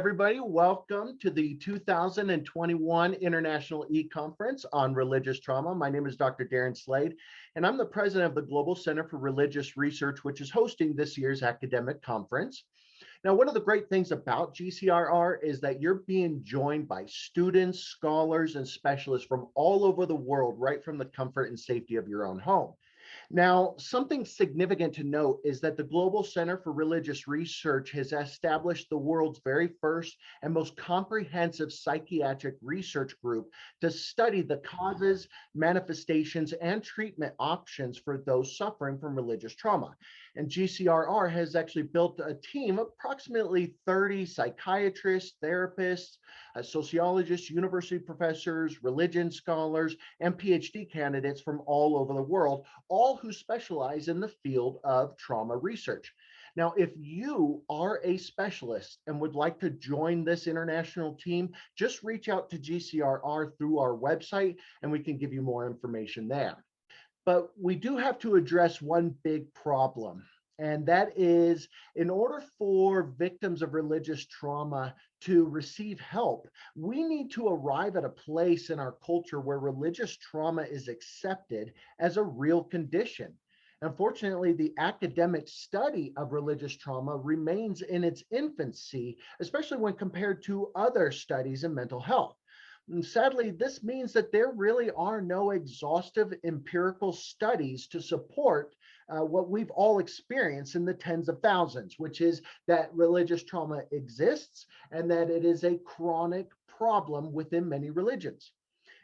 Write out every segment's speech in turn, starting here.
everybody. Welcome to the 2021 International eConference on Religious Trauma. My name is Dr. Darren Slade, and I'm the president of the Global Center for Religious Research, which is hosting this year's academic conference. Now, one of the great things about GCRR is that you're being joined by students, scholars, and specialists from all over the world, right from the comfort and safety of your own home. Now, something significant to note is that the Global Center for Religious Research has established the world's very first and most comprehensive psychiatric research group to study the causes, manifestations, and treatment options for those suffering from religious trauma. And GCRR has actually built a team of approximately 30 psychiatrists, therapists, sociologists, university professors, religion scholars, and PhD candidates from all over the world, all who specialize in the field of trauma research. Now, if you are a specialist and would like to join this international team, just reach out to GCRR through our website and we can give you more information there. But we do have to address one big problem, and that is in order for victims of religious trauma to receive help, we need to arrive at a place in our culture where religious trauma is accepted as a real condition. Unfortunately, the academic study of religious trauma remains in its infancy, especially when compared to other studies in mental health. And sadly, this means that there really are no exhaustive empirical studies to support what we've all experienced in the tens of thousands, which is that religious trauma exists and that it is a chronic problem within many religions.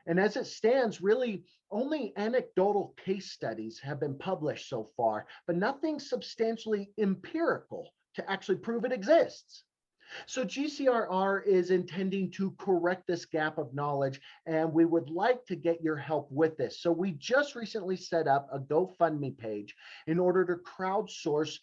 And as it stands, really only anecdotal case studies have been published so far, but nothing substantially empirical to actually prove it exists. So GCRR is intending to correct this gap of knowledge, and we would like to get your help with this. So we just recently set up a GoFundMe page in order to crowdsource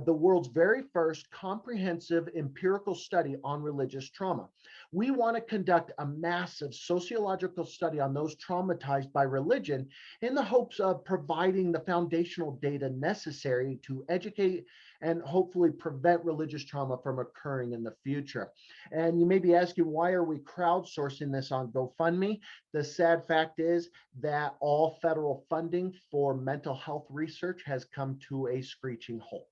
the world's very first comprehensive empirical study on religious trauma. We want to conduct a massive sociological study on those traumatized by religion in the hopes of providing the foundational data necessary to educate and hopefully prevent religious trauma from occurring in the future. And you may be asking, why are we crowdsourcing this on GoFundMe? The sad fact is that all federal funding for mental health research has come to a screeching halt.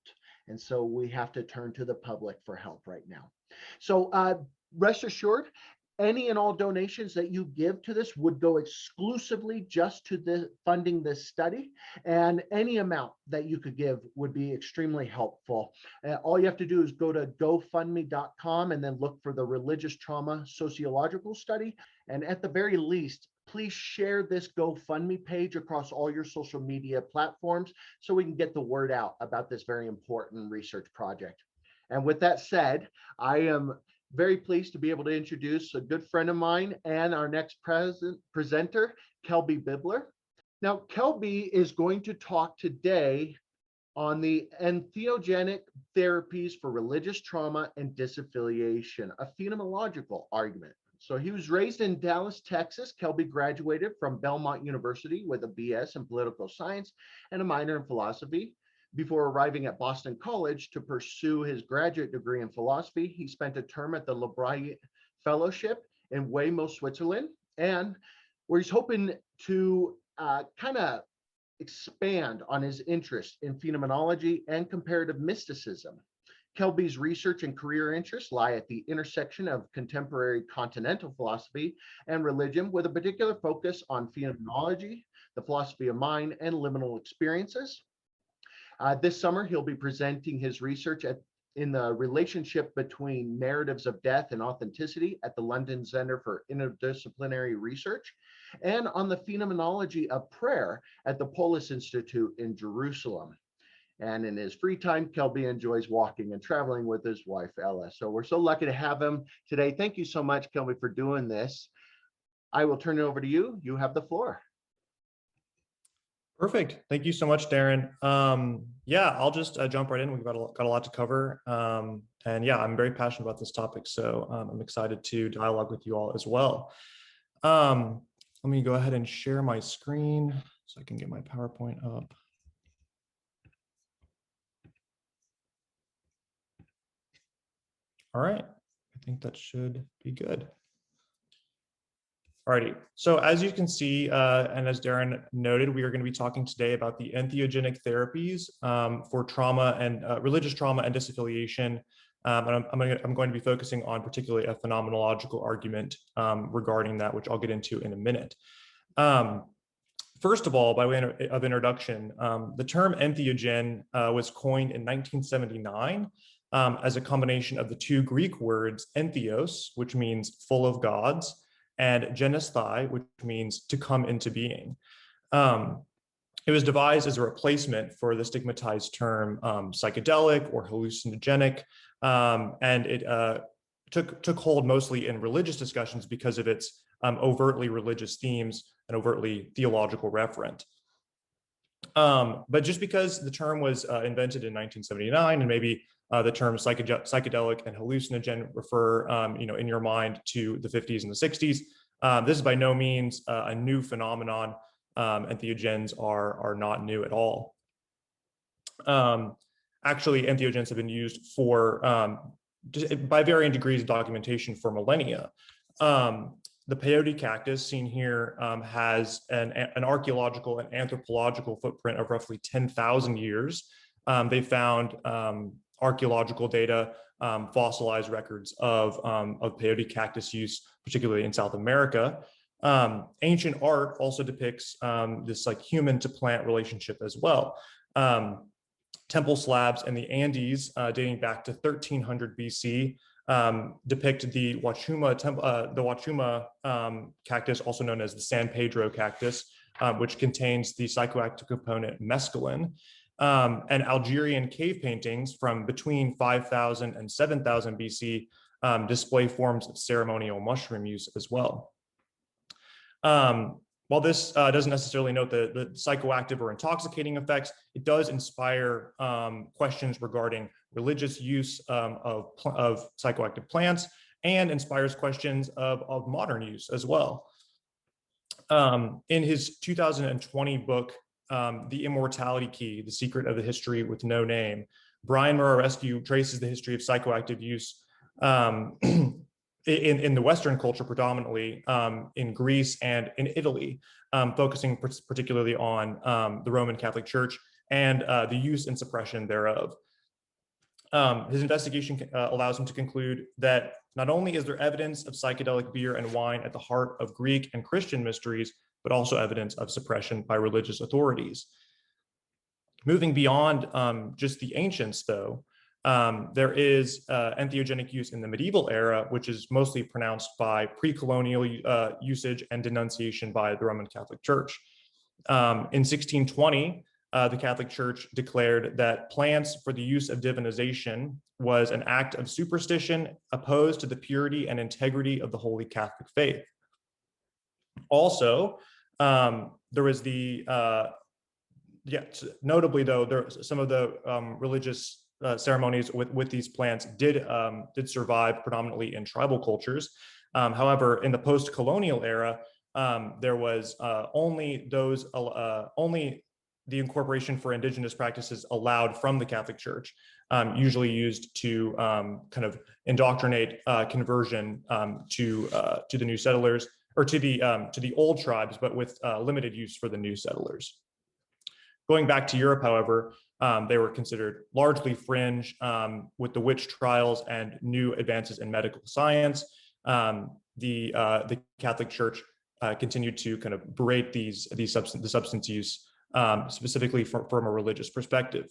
And so we have to turn to the public for help right now. So rest assured, any and all donations that you give to this would go exclusively just to funding this study, and any amount that you could give would be extremely helpful. All you have to do is go to gofundme.com and then look for the religious trauma sociological study. And at the very least, please share this GoFundMe page across all your social media platforms so we can get the word out about this very important research project. And with that said, I am very pleased to be able to introduce a good friend of mine and our next presenter, Kelby Bibler. Now, Kelby is going to talk today on the Entheogenic Therapies for Religious Trauma and Disaffiliation, a phenomenological argument. So he was raised in Dallas, Texas. Kelby graduated from Belmont University with a BS in political science and a minor in philosophy. Before arriving at Boston College to pursue his graduate degree in philosophy, he spent a term at the Library Fellowship in Weymouth, Switzerland, and where he's hoping to kind of expand on his interest in phenomenology and comparative mysticism. Kelby's research and career interests lie at the intersection of contemporary continental philosophy and religion, with a particular focus on phenomenology, the philosophy of mind, and liminal experiences. This summer, he'll be presenting his research in the relationship between narratives of death and authenticity at the London Center for Interdisciplinary Research, and on the phenomenology of prayer at the Polis Institute in Jerusalem. And in his free time, Kelby enjoys walking and traveling with his wife, Ella. So we're so lucky to have him today. Thank you so much, Kelby, for doing this. I will turn it over to you. You have the floor. Perfect. Thank you so much, Darren. Yeah, I'll just jump right in. We've got a lot to cover. And yeah, I'm very passionate about this topic, so I'm excited to dialogue with you all as well. Let me go ahead and share my screen so I can get my PowerPoint up. All right. I think that should be good. Alrighty, so as you can see, and as Darren noted, we are going to be talking today about the entheogenic therapies for trauma and religious trauma and disaffiliation. And I'm going to be focusing on particularly a phenomenological argument regarding that, which I'll get into in a minute. First of all, by way of introduction, the term entheogen was coined in 1979 as a combination of the two Greek words entheos, which means full of gods, and genesthai, which means to come into being. It was devised as a replacement for the stigmatized term psychedelic or hallucinogenic, and it took hold mostly in religious discussions because of its overtly religious themes and overtly theological referent. But just because the term was invented in 1979, and maybe the term psychedelic and hallucinogen refer, in your mind to the 50s and the 60s, this is by no means a new phenomenon. Entheogens are not new at all. Actually, entheogens have been used for by varying degrees of documentation for millennia. The peyote cactus seen here has an archaeological and anthropological footprint of roughly 10,000 years. They found archaeological data, fossilized records of peyote cactus use, particularly in South America. Ancient art also depicts this like human to plant relationship as well. Temple slabs in the Andes dating back to 1300 BC depict the Huachuma cactus, also known as the San Pedro cactus, which contains the psychoactive component mescaline. And Algerian cave paintings from between 5000 and 7000 BC display forms of ceremonial mushroom use as well. While this doesn't necessarily note the psychoactive or intoxicating effects, it does inspire questions regarding religious use of psychoactive plants and inspires questions of modern use as well. In his 2020 book, The Immortality Key, The Secret of the History with No Name, Brian Murarescu traces the history of psychoactive use in the Western culture, predominantly in Greece and in Italy, focusing particularly on the Roman Catholic Church and the use and suppression thereof. His investigation allows him to conclude that not only is there evidence of psychedelic beer and wine at the heart of Greek and Christian mysteries, but also evidence of suppression by religious authorities. Moving beyond just the ancients, though, there is entheogenic use in the medieval era, which is mostly pronounced by pre-colonial usage and denunciation by the Roman Catholic Church. In 1620, the Catholic Church declared that plants for the use of divinization was an act of superstition opposed to the purity and integrity of the Holy Catholic faith. Also, there was the, notably though, there some of the religious ceremonies with these plants did survive predominantly in tribal cultures. However, in the post-colonial era, there was only the incorporation for indigenous practices allowed from the Catholic Church, usually used to kind of indoctrinate conversion to the new settlers, or to the old tribes, but with limited use for the new settlers. Going back to Europe, however, they were considered largely fringe with the witch trials and new advances in medical science. The Catholic Church continued to kind of berate the substance use, specifically from a religious perspective.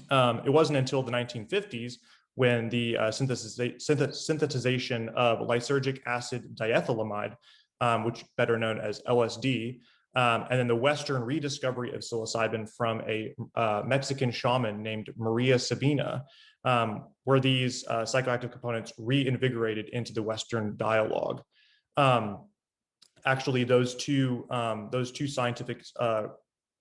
It wasn't until the 1950s when the synthesization of lysergic acid diethylamide, which better known as LSD, and then the Western rediscovery of psilocybin from a Mexican shaman named Maria Sabina, where these psychoactive components reinvigorated into the Western dialogue. Actually, those two scientific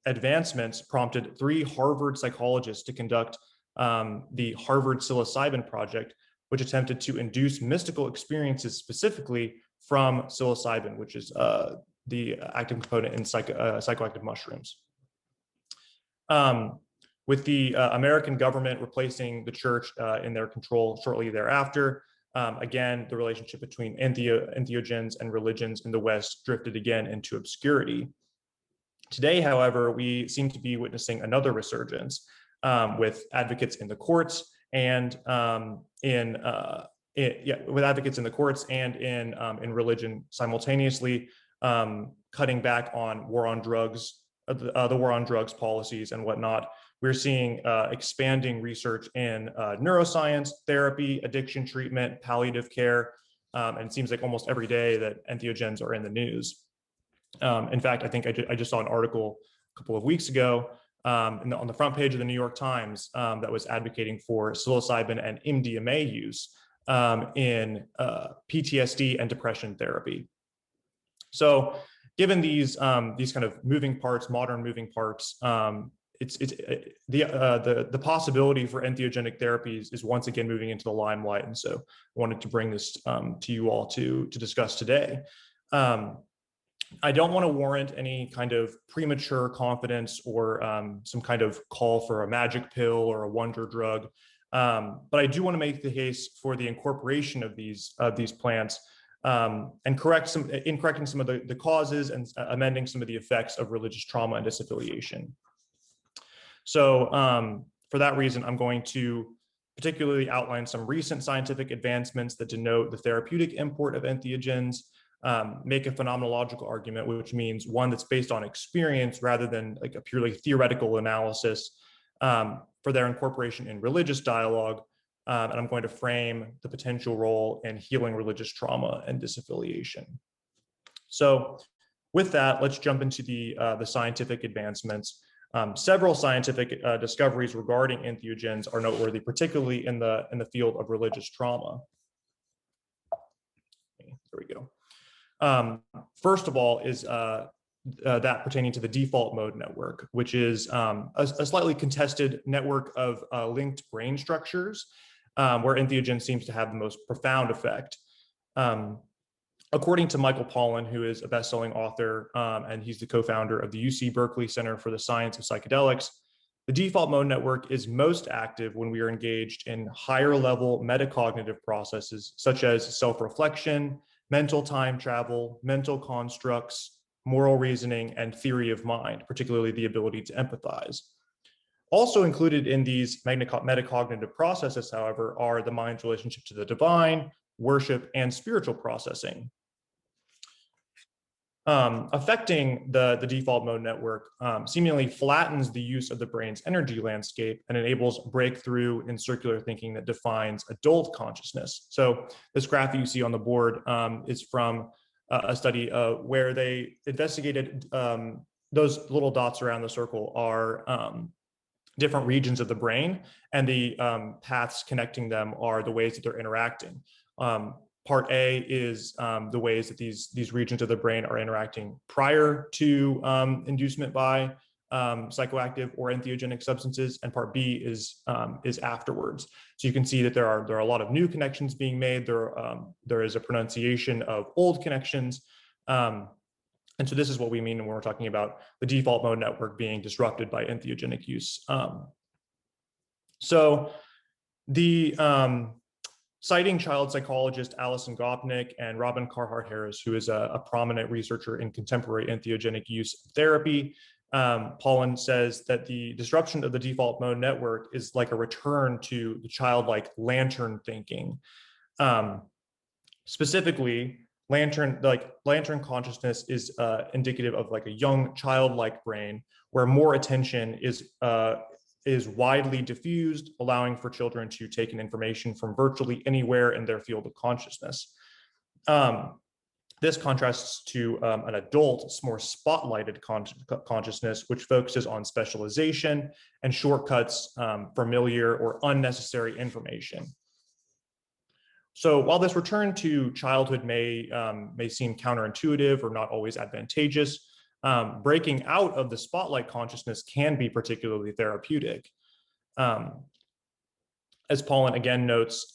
advancements prompted 3 Harvard psychologists to conduct the Harvard Psilocybin Project, which attempted to induce mystical experiences specifically from psilocybin, which is the active component in psychoactive mushrooms. With the American government replacing the church in their control shortly thereafter, Again, the relationship between entheogens and religions in the West drifted again into obscurity. Today, however, we seem to be witnessing another resurgence with advocates in the courts and in religion simultaneously cutting back on war on drugs, the war on drugs policies and whatnot. We're seeing expanding research in neuroscience, therapy, addiction treatment, palliative care, and it seems like almost every day that entheogens are in the news. In fact, I think I just saw an article a couple of weeks ago on the front page of the New York Times that was advocating for psilocybin and MDMA use in PTSD and depression therapy. So, given these kind of moving parts, modern moving parts, the possibility for entheogenic therapies is once again moving into the limelight, and so I wanted to bring this to you all to discuss today. I don't want to warrant any kind of premature confidence or some kind of call for a magic pill or a wonder drug, but I do want to make the case for the incorporation of these plants and correcting some of the causes and amending some of the effects of religious trauma and disaffiliation. So for that reason, I'm going to particularly outline some recent scientific advancements that denote the therapeutic import of entheogens, make a phenomenological argument, which means one that's based on experience rather than like a purely theoretical analysis for their incorporation in religious dialogue. And I'm going to frame the potential role in healing religious trauma and disaffiliation. So with that, let's jump into the scientific advancements. Several scientific discoveries regarding entheogens are noteworthy, particularly in the field of religious trauma. There we go. First of all is that pertaining to the default mode network, which is a slightly contested network of linked brain structures where entheogen seems to have the most profound effect. According to Michael Pollan, who is a best-selling author, and he's the co-founder of the UC Berkeley Center for the Science of Psychedelics, the default mode network is most active when we are engaged in higher-level metacognitive processes, such as self-reflection, mental time travel, mental constructs, moral reasoning, and theory of mind, particularly the ability to empathize. Also included in these metacognitive processes, however, are the mind's relationship to the divine, worship, and spiritual processing. Affecting the default mode network seemingly flattens the use of the brain's energy landscape and enables breakthrough in circular thinking that defines adult consciousness. So this graph you see on the board is from a study where they investigated those little dots around the circle are different regions of the brain, and the paths connecting them are the ways that they're interacting. Part A is the ways that these regions of the brain are interacting prior to inducement by psychoactive or entheogenic substances, and part B is afterwards. So you can see that there are a lot of new connections being made. There is a pronunciation of old connections, and so this is what we mean when we're talking about the default mode network being disrupted by entheogenic use. So the citing child psychologist Alison Gopnik and Robin Carhart Harris, who is a prominent researcher in contemporary entheogenic use therapy, Pollan says that the disruption of the default mode network is like a return to the childlike lantern thinking. Specifically, lantern consciousness is indicative of like a young childlike brain where more attention is widely diffused, allowing for children to take in information from virtually anywhere in their field of consciousness. This contrasts to an adult, more spotlighted consciousness, which focuses on specialization and shortcuts familiar or unnecessary information. So while this return to childhood may seem counterintuitive or not always advantageous, breaking out of the spotlight consciousness can be particularly therapeutic. As Pollan again notes,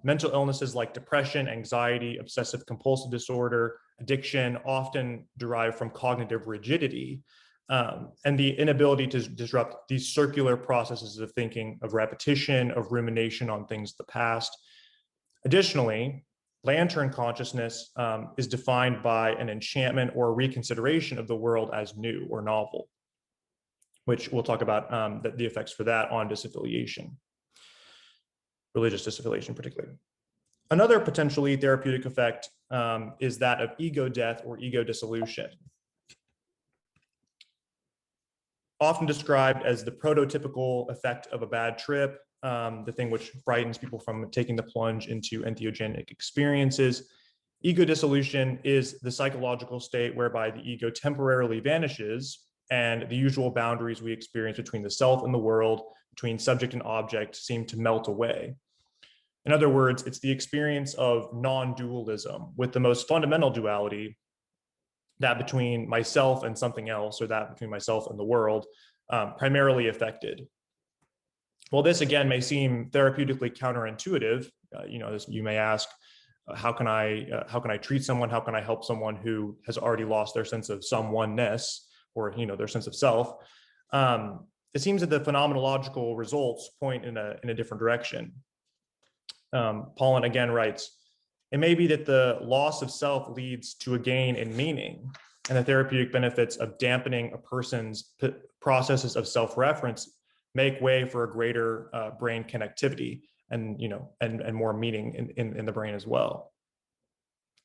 mental illnesses like depression, anxiety, obsessive compulsive disorder, addiction often derive from cognitive rigidity and the inability to disrupt these circular processes of thinking, of repetition, of rumination on things of the past. Additionally, lantern consciousness is defined by an enchantment or a reconsideration of the world as new or novel, which we'll talk about the effects for that on disaffiliation, religious disaffiliation particularly. Another potentially therapeutic effect is that of ego death or ego dissolution, often described as the prototypical effect of a bad trip, the thing which frightens people from taking the plunge into entheogenic experiences. Ego dissolution is the psychological state whereby the ego temporarily vanishes and the usual boundaries we experience between the self and the world, between subject and object, seem to melt away. In other words, it's the experience of non-dualism, with the most fundamental duality, that between myself and something else, or that between myself and the world, primarily affected. Well, this again may seem therapeutically counterintuitive. You may ask, how can I treat someone? How can I help someone who has already lost their sense of some-oneness, or their sense of self? It seems that the phenomenological results point in a different direction. Paulin again writes, it may be that the loss of self leads to a gain in meaning, and the therapeutic benefits of dampening a person's processes of self-reference make way for a greater brain connectivity and more meaning in the brain as well.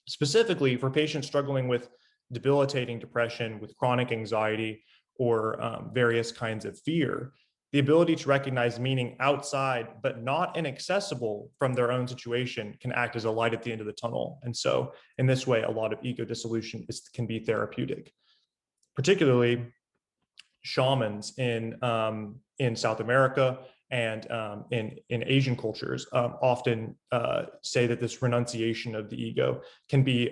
Specifically for patients struggling with debilitating depression, with chronic anxiety, or various kinds of fear, the ability to recognize meaning outside but not inaccessible from their own situation can act as a light at the end of the tunnel. And so in this way, a lot of ego dissolution can be therapeutic. Particularly shamans in South America and in Asian cultures often say that this renunciation of the ego can be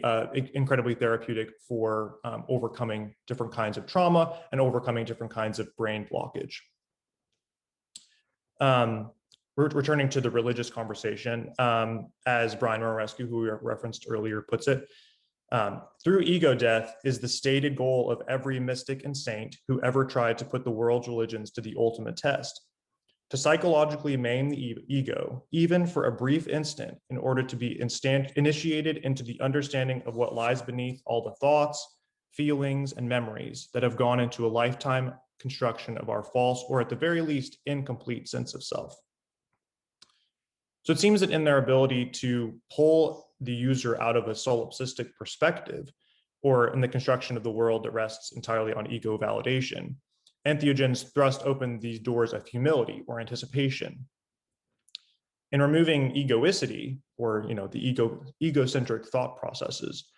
incredibly therapeutic for overcoming different kinds of trauma and overcoming different kinds of brain blockage. Returning to the religious conversation, as Brian Murarescu, who we referenced earlier, puts it, through ego death is the stated goal of every mystic and saint who ever tried to put the world's religions to the ultimate test, to psychologically maim the ego, even for a brief instant, in order to be initiated into the understanding of what lies beneath all the thoughts, feelings, and memories that have gone into a lifetime construction of our false, or at the very least, incomplete sense of self. So it seems that in their ability to pull the user out of a solipsistic perspective, or in the construction of the world that rests entirely on ego validation, entheogens thrust open these doors of humility or anticipation. In removing egoicity, or the egocentric thought processes,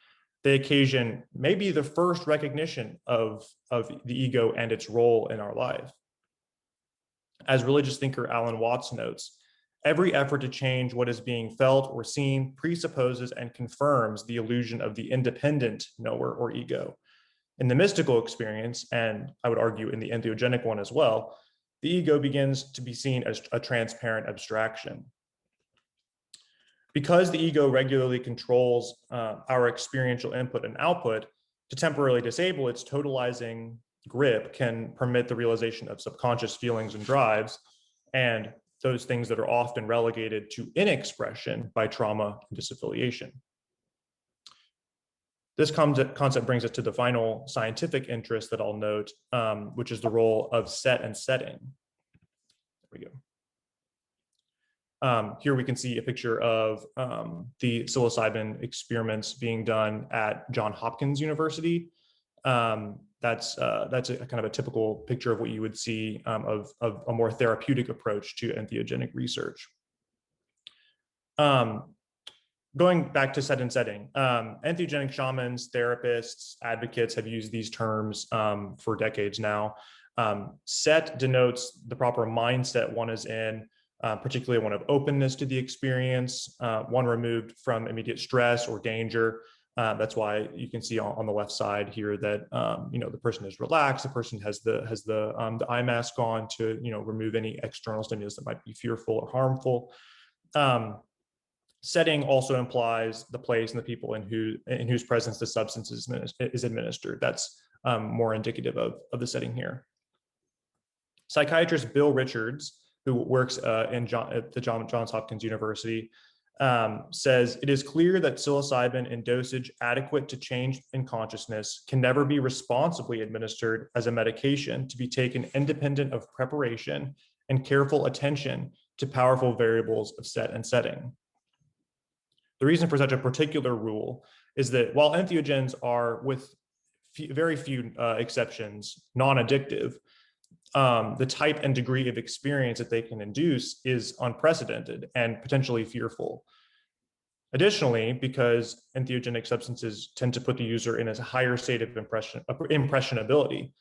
they occasion maybe the first recognition of the ego and its role in our life. As religious thinker Alan Watts notes, every effort to change what is being felt or seen presupposes and confirms the illusion of the independent knower or ego. In the mystical experience, and I would argue in the entheogenic one as well, the ego begins to be seen as a transparent abstraction. Because the ego regularly controls our experiential input and output, to temporarily disable its totalizing grip can permit the realization of subconscious feelings and drives, and those things that are often relegated to inexpression by trauma and disaffiliation. This concept brings us to the final scientific interest that I'll note, which is the role of set and setting. There we go. Here we can see a picture of the psilocybin experiments being done at Johns Hopkins University. That's a kind of a typical picture of what you would see of a more therapeutic approach to entheogenic research. Going back to set and setting, entheogenic shamans, therapists, advocates have used these terms for decades now. Set denotes the proper mindset one is in, particularly one of openness to the experience, one removed from immediate stress or danger. That's why you can see on the left side here that the person is relaxed, the person has the eye mask on to remove any external stimulus that might be fearful or harmful. Setting also implies the place and the people in whose presence the substance is administered. That's more indicative of the setting here. Psychiatrist Bill Richards, who works at the Johns Hopkins University, says, it is clear that psilocybin in dosage adequate to change in consciousness can never be responsibly administered as a medication to be taken independent of preparation and careful attention to powerful variables of set and setting. The reason for such a particular rule is that while entheogens are, with very few exceptions, non-addictive, the type and degree of experience that they can induce is unprecedented and potentially fearful. Additionally, because entheogenic substances tend to put the user in a higher state of impressionability,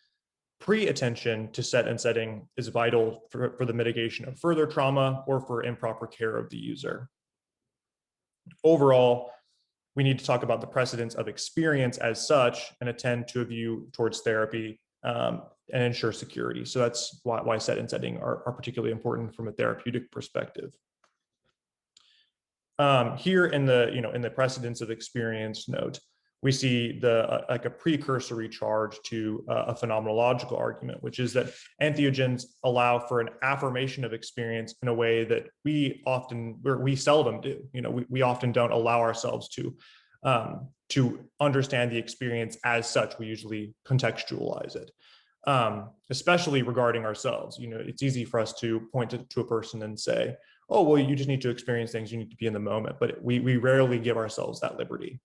pre-attention to set and setting is vital for the mitigation of further trauma or for improper care of the user. Overall, we need to talk about the precedence of experience as such and attend to a view towards therapy and ensure security. So that's why set and setting are particularly important from a therapeutic perspective. Here in the precedence of experience note, we see like a precursory charge to a phenomenological argument, which is that entheogens allow for an affirmation of experience in a way that we seldom do. We often don't allow ourselves to understand the experience as such. We usually contextualize it, especially regarding ourselves. It's easy for us to point to a person and say, oh, well, you just need to experience things. You need to be in the moment, but we rarely give ourselves that liberty.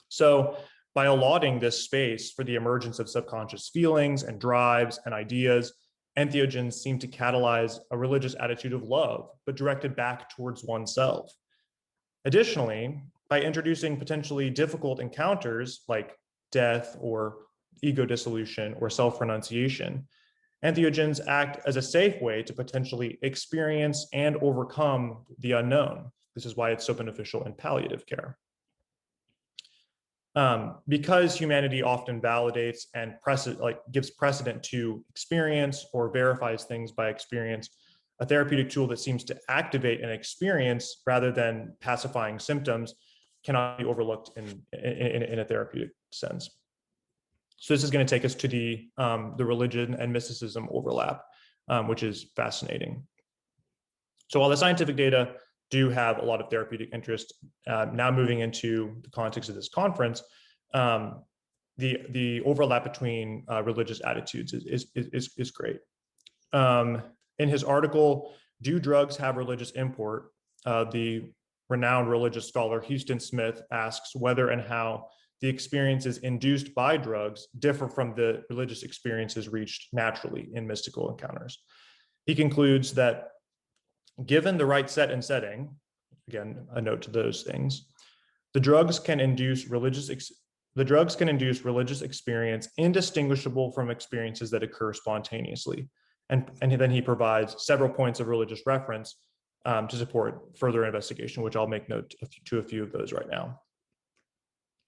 So by allotting this space for the emergence of subconscious feelings and drives and ideas, entheogens seem to catalyze a religious attitude of love, but directed back towards oneself. Additionally, by introducing potentially difficult encounters like death or ego dissolution or self-renunciation, entheogens act as a safe way to potentially experience and overcome the unknown. This is why it's so beneficial in palliative care. Because humanity often validates and gives precedent to experience or verifies things by experience, a therapeutic tool that seems to activate an experience rather than pacifying symptoms cannot be overlooked in a therapeutic sense. So this is going to take us to the religion and mysticism overlap, which is fascinating. So while the scientific data do have a lot of therapeutic interest, now moving into the context of this conference, the overlap between religious attitudes is great. In his article, "Do Drugs Have Religious Import?" The renowned religious scholar Houston Smith asks whether and how the experiences induced by drugs differ from the religious experiences reached naturally in mystical encounters. He concludes that given the right set and setting, again, a note to those things, the drugs can induce religious experience indistinguishable from experiences that occur spontaneously. And then he provides several points of religious reference to support further investigation, which I'll make note to a few of those right now.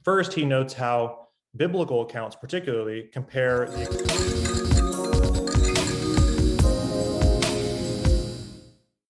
First, he notes how biblical accounts particularly compare the